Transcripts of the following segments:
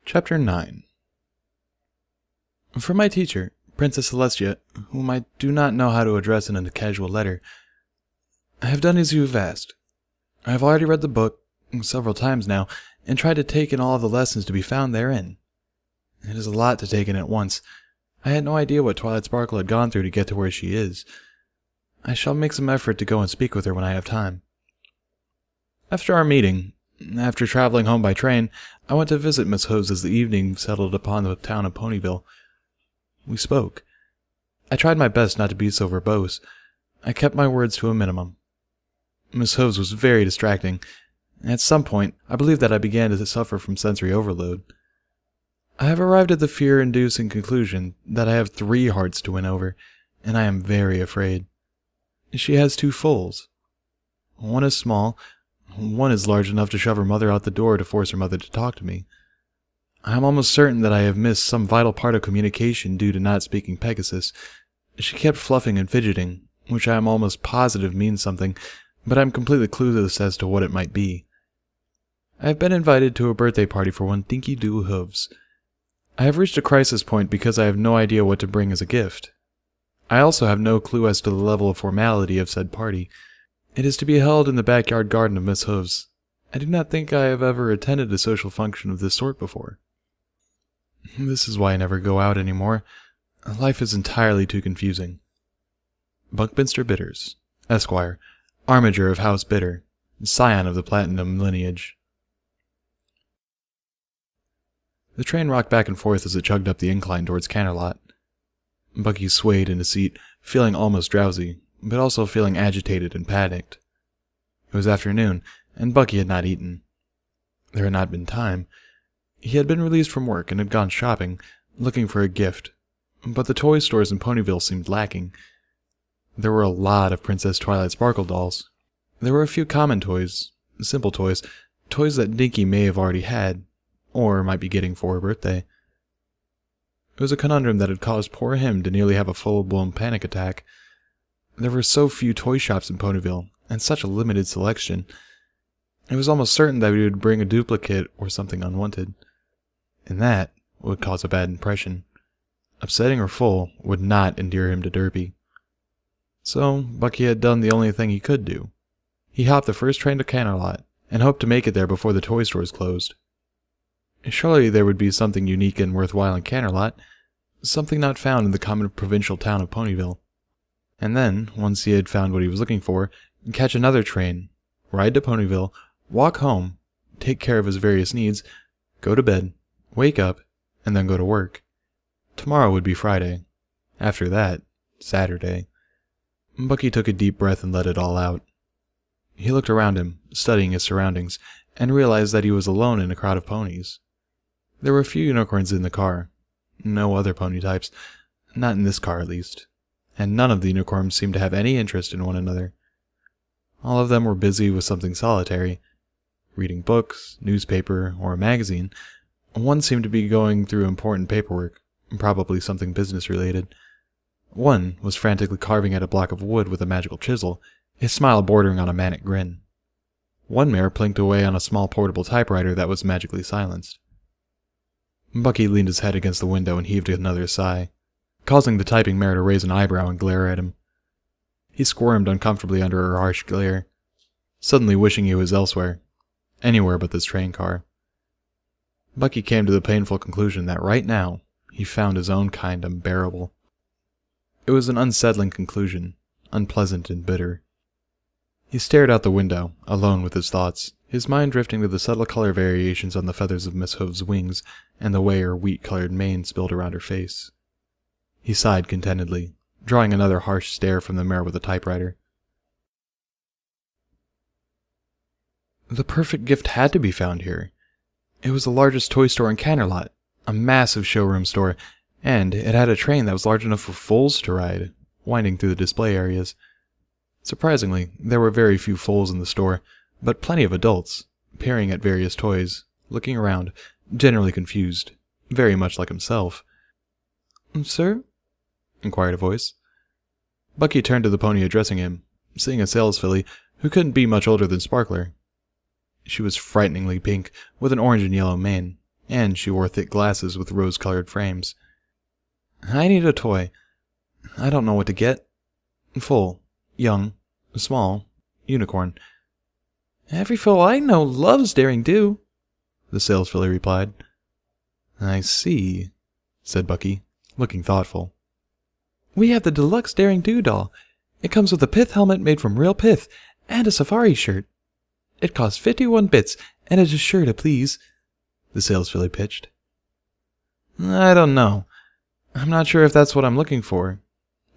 Chapter 9. From my teacher, Princess Celestia, whom I do not know how to address in a casual letter, I have done as you have asked. I have already read the book several times now, and tried to take in all of the lessons to be found therein. It is a lot to take in at once. I had no idea what Twilight Sparkle had gone through to get to where she is. I shall make some effort to go and speak with her when I have time. After our meeting, after traveling home by train, I went to visit Miss Hoves as the evening settled upon the town of Ponyville. We spoke. I tried my best not to be so verbose. I kept my words to a minimum. Miss Hoves was very distracting. At some point, I believe that I began to suffer from sensory overload. I have arrived at the fear-inducing conclusion that I have 3 hearts to win over, and I am very afraid. She has 2 foals. One is small. One is large enough to shove her mother out the door to force her mother to talk to me. I am almost certain that I have missed some vital part of communication due to not speaking Pegasus. She kept fluffing and fidgeting, which I am almost positive means something, but I am completely clueless as to what it might be. I have been invited to a birthday party for one Dinky Doo Hooves. I have reached a crisis point because I have no idea what to bring as a gift. I also have no clue as to the level of formality of said party. It is to be held in the backyard garden of Miss Hoves. I do not think I have ever attended a social function of this sort before. This is why I never go out anymore. Life is entirely too confusing. Buckminster Bitters, Esquire, Armiger of House Bitter, scion of the Platinum lineage. The train rocked back and forth as it chugged up the incline towards Canterlot. Bucky swayed in his seat, feeling almost drowsy, but also feeling agitated and panicked. It was afternoon, and Bucky had not eaten. There had not been time. He had been released from work and had gone shopping, looking for a gift, but the toy stores in Ponyville seemed lacking. There were a lot of Princess Twilight Sparkle dolls. There were a few common toys, simple toys, toys that Dinky may have already had, or might be getting for her birthday. It was a conundrum that had caused poor him to nearly have a full-blown panic attack. There were so few toy shops in Ponyville, and such a limited selection. It was almost certain that he would bring a duplicate or something unwanted. And that would cause a bad impression. Upsetting her full would not endear him to Derpy. So, Bucky had done the only thing he could do. He hopped the first train to Canterlot, and hoped to make it there before the toy stores closed. Surely there would be something unique and worthwhile in Canterlot, something not found in the common provincial town of Ponyville. And then, once he had found what he was looking for, catch another train, ride to Ponyville, walk home, take care of his various needs, go to bed, wake up, and then go to work. Tomorrow would be Friday. After that, Saturday. Bucky took a deep breath and let it all out. He looked around him, studying his surroundings, and realized that he was alone in a crowd of ponies. There were a few unicorns in the car. No other pony types. Not in this car, at least. And none of the unicorns seemed to have any interest in one another. All of them were busy with something solitary. Reading books, newspaper, or a magazine. One seemed to be going through important paperwork, probably something business-related. One was frantically carving at a block of wood with a magical chisel, his smile bordering on a manic grin. One mare plinked away on a small portable typewriter that was magically silenced. Bucky leaned his head against the window and heaved another sigh, causing the typing mare to raise an eyebrow and glare at him. He squirmed uncomfortably under her harsh glare, suddenly wishing he was elsewhere, anywhere but this train car. Bucky came to the painful conclusion that right now he found his own kind unbearable. It was an unsettling conclusion, unpleasant and bitter. He stared out the window, alone with his thoughts, his mind drifting to the subtle color variations on the feathers of Miss Hove's wings and the way her wheat-colored mane spilled around her face. He sighed contentedly, drawing another harsh stare from the mare with the typewriter. The perfect gift had to be found here. It was the largest toy store in Canterlot, a massive showroom store, and it had a train that was large enough for foals to ride, winding through the display areas. Surprisingly, there were very few foals in the store, but plenty of adults, peering at various toys, looking around, generally confused, very much like himself. "Sir?" inquired a voice. Bucky turned to the pony addressing him, seeing a sales filly who couldn't be much older than Sparkler. She was frighteningly pink, with an orange and yellow mane, and she wore thick glasses with rose-colored frames. I need a toy. I don't know what to get. Full, young, small, unicorn. Every fool I know loves Daring Do, the sales filly replied. I see, said Bucky, looking thoughtful. We have the deluxe Daring Do doll. It comes with a pith helmet made from real pith, and a safari shirt. It costs 51 bits, and it is sure to please, the sales filly pitched. I don't know. I'm not sure if that's what I'm looking for.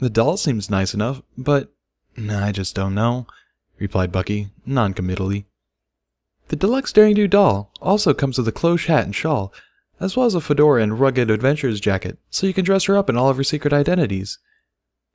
The doll seems nice enough, but I just don't know, replied Bucky, non-committally. The deluxe Daring Do doll also comes with a cloche hat and shawl, as well as a fedora and rugged adventurer's jacket, so you can dress her up in all of her secret identities.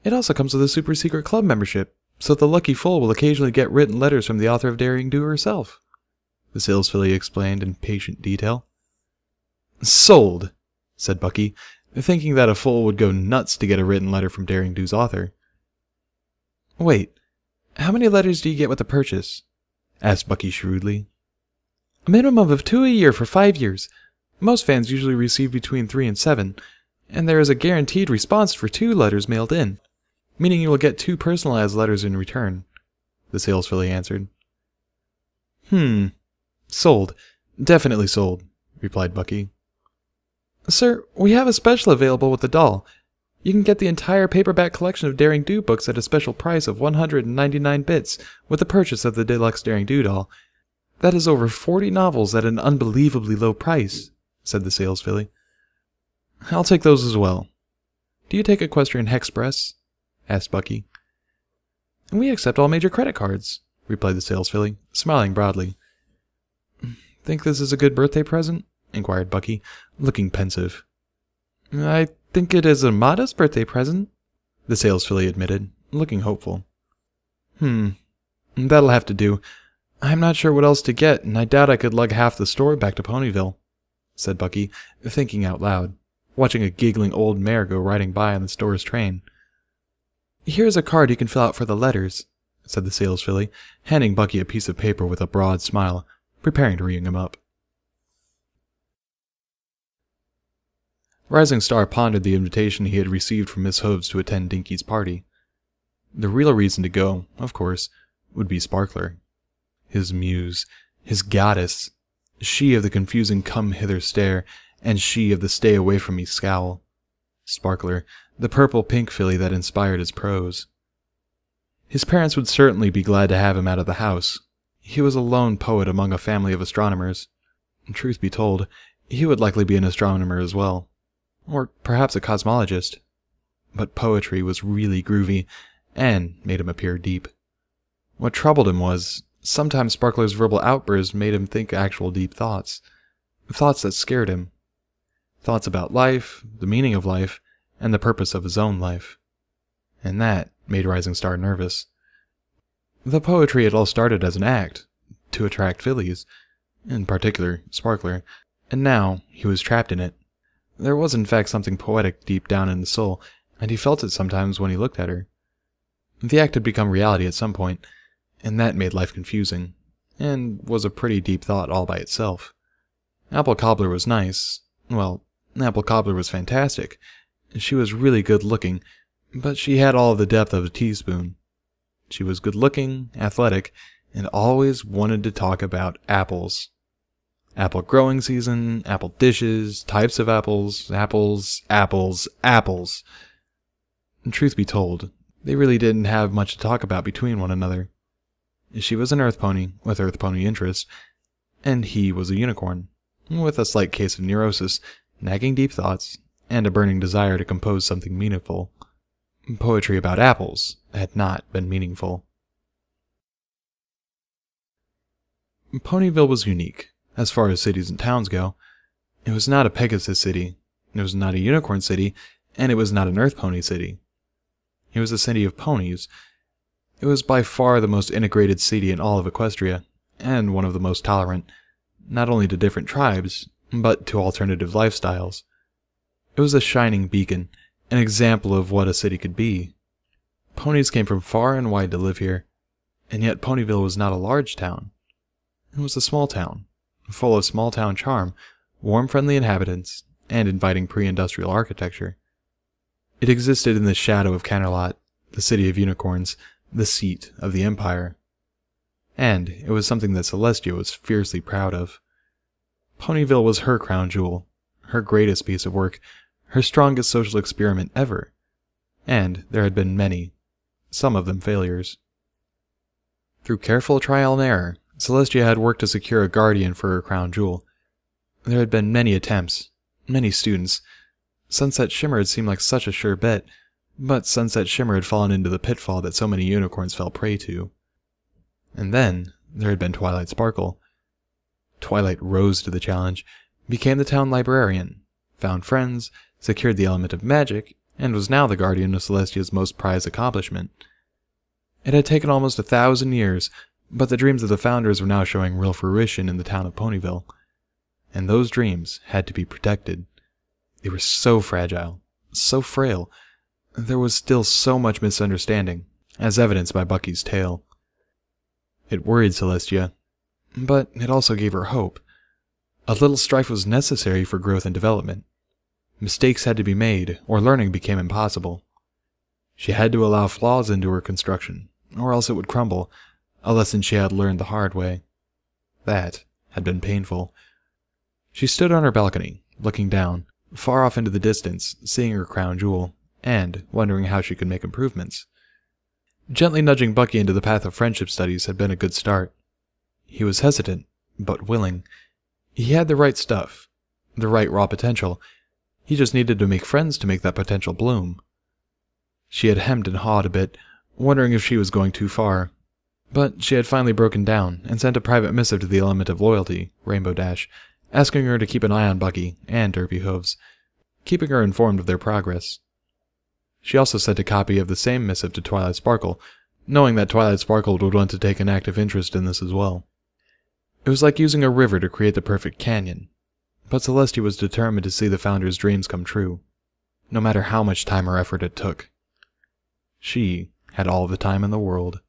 It also comes with a super secret club membership, so the lucky fool will occasionally get written letters from the author of Daring Do herself, the sales filly explained in patient detail. Sold, said Bucky, thinking that a fool would go nuts to get a written letter from Daring Do's author. Wait, how many letters do you get with the purchase? Asked Bucky shrewdly. A minimum of 2 a year for 5 years. Most fans usually receive between 3 and 7, and there is a guaranteed response for 2 letters mailed in, meaning you will get 2 personalized letters in return, the sales filly answered. Sold. Definitely sold, replied Bucky. Sir, we have a special available with the doll. You can get the entire paperback collection of Daring Do books at a special price of 199 bits with the purchase of the deluxe Daring Do doll. That is over 40 novels at an unbelievably low price, said the sales filly. I'll take those as well. Do you take Equestrian Hexpress? Asked Bucky. We accept all major credit cards, replied the sales filly, smiling broadly. Think this is a good birthday present? Inquired Bucky, looking pensive. I think it is a modest birthday present, the sales filly admitted, looking hopeful. That'll have to do. I'm not sure what else to get, and I doubt I could lug half the store back to Ponyville, said Bucky, thinking out loud, watching a giggling old mare go riding by on the store's train. Here's a card you can fill out for the letters, said the sales filly, handing Bucky a piece of paper with a broad smile, preparing to ring him up. Rising Star pondered the invitation he had received from Miss Hoves to attend Dinky's party. The real reason to go, of course, would be Sparkler. His muse, his goddess, she of the confusing come-hither stare, and she of the stay-away-from-me scowl. Sparkler, the purple-pink filly that inspired his prose. His parents would certainly be glad to have him out of the house. He was a lone poet among a family of astronomers. Truth be told, he would likely be an astronomer as well. Or perhaps a cosmologist. But poetry was really groovy, and made him appear deep. What troubled him was, sometimes Sparkler's verbal outbursts made him think actual deep thoughts. Thoughts that scared him. Thoughts about life, the meaning of life, and the purpose of his own life. And that made Rising Star nervous. The poetry had all started as an act, to attract fillies, in particular Sparkler, and now he was trapped in it. There was in fact something poetic deep down in the soul, and he felt it sometimes when he looked at her. The act had become reality at some point, and that made life confusing, and was a pretty deep thought all by itself. Apple Cobbler was nice. Well, Apple Cobbler was fantastic. She was really good looking, but she had all of the depth of a teaspoon. She was good looking, athletic, and always wanted to talk about apples. Apple growing season, apple dishes, types of apples, apples. And truth be told, they really didn't have much to talk about between one another. She was an earth pony, with earth pony interests, and he was a unicorn, with a slight case of neurosis, nagging deep thoughts, and a burning desire to compose something meaningful. Poetry about apples had not been meaningful. Ponyville was unique, as far as cities and towns go. It was not a Pegasus city, it was not a unicorn city, and it was not an earth pony city. It was a city of ponies. It was by far the most integrated city in all of Equestria, and one of the most tolerant, not only to different tribes, but to alternative lifestyles. It was a shining beacon, an example of what a city could be. Ponies came from far and wide to live here, and yet Ponyville was not a large town. It was a small town, full of small-town charm, warm, friendly inhabitants, and inviting pre-industrial architecture. It existed in the shadow of Canterlot, the city of unicorns, the seat of the Empire. And it was something that Celestia was fiercely proud of. Ponyville was her crown jewel, her greatest piece of work, her strongest social experiment ever. And there had been many, some of them failures. Through careful trial and error, Celestia had worked to secure a guardian for her crown jewel. There had been many attempts, many students. Sunset Shimmer had seemed like such a sure bet, but Sunset Shimmer had fallen into the pitfall that so many unicorns fell prey to. And then there had been Twilight Sparkle. Twilight rose to the challenge, became the town librarian, found friends, secured the element of magic, and was now the guardian of Celestia's most prized accomplishment. It had taken almost 1,000 years, but the dreams of the founders were now showing real fruition in the town of Ponyville. And those dreams had to be protected. They were so fragile, so frail. There was still so much misunderstanding, as evidenced by Bucky's tale. It worried Celestia, but it also gave her hope. A little strife was necessary for growth and development. Mistakes had to be made, or learning became impossible. She had to allow flaws into her construction, or else it would crumble, a lesson she had learned the hard way. That had been painful. She stood on her balcony, looking down, far off into the distance, seeing her crown jewel, and wondering how she could make improvements. Gently nudging Bucky into the path of friendship studies had been a good start. He was hesitant, but willing. He had the right stuff, the right raw potential. He just needed to make friends to make that potential bloom. She had hemmed and hawed a bit, wondering if she was going too far. But she had finally broken down and sent a private missive to the element of loyalty, Rainbow Dash, asking her to keep an eye on Bucky and Derpy Hooves, keeping her informed of their progress. She also sent a copy of the same missive to Twilight Sparkle, knowing that Twilight Sparkle would want to take an active interest in this as well. It was like using a river to create the perfect canyon, but Celestia was determined to see the Founder's dreams come true, no matter how much time or effort it took. She had all the time in the world.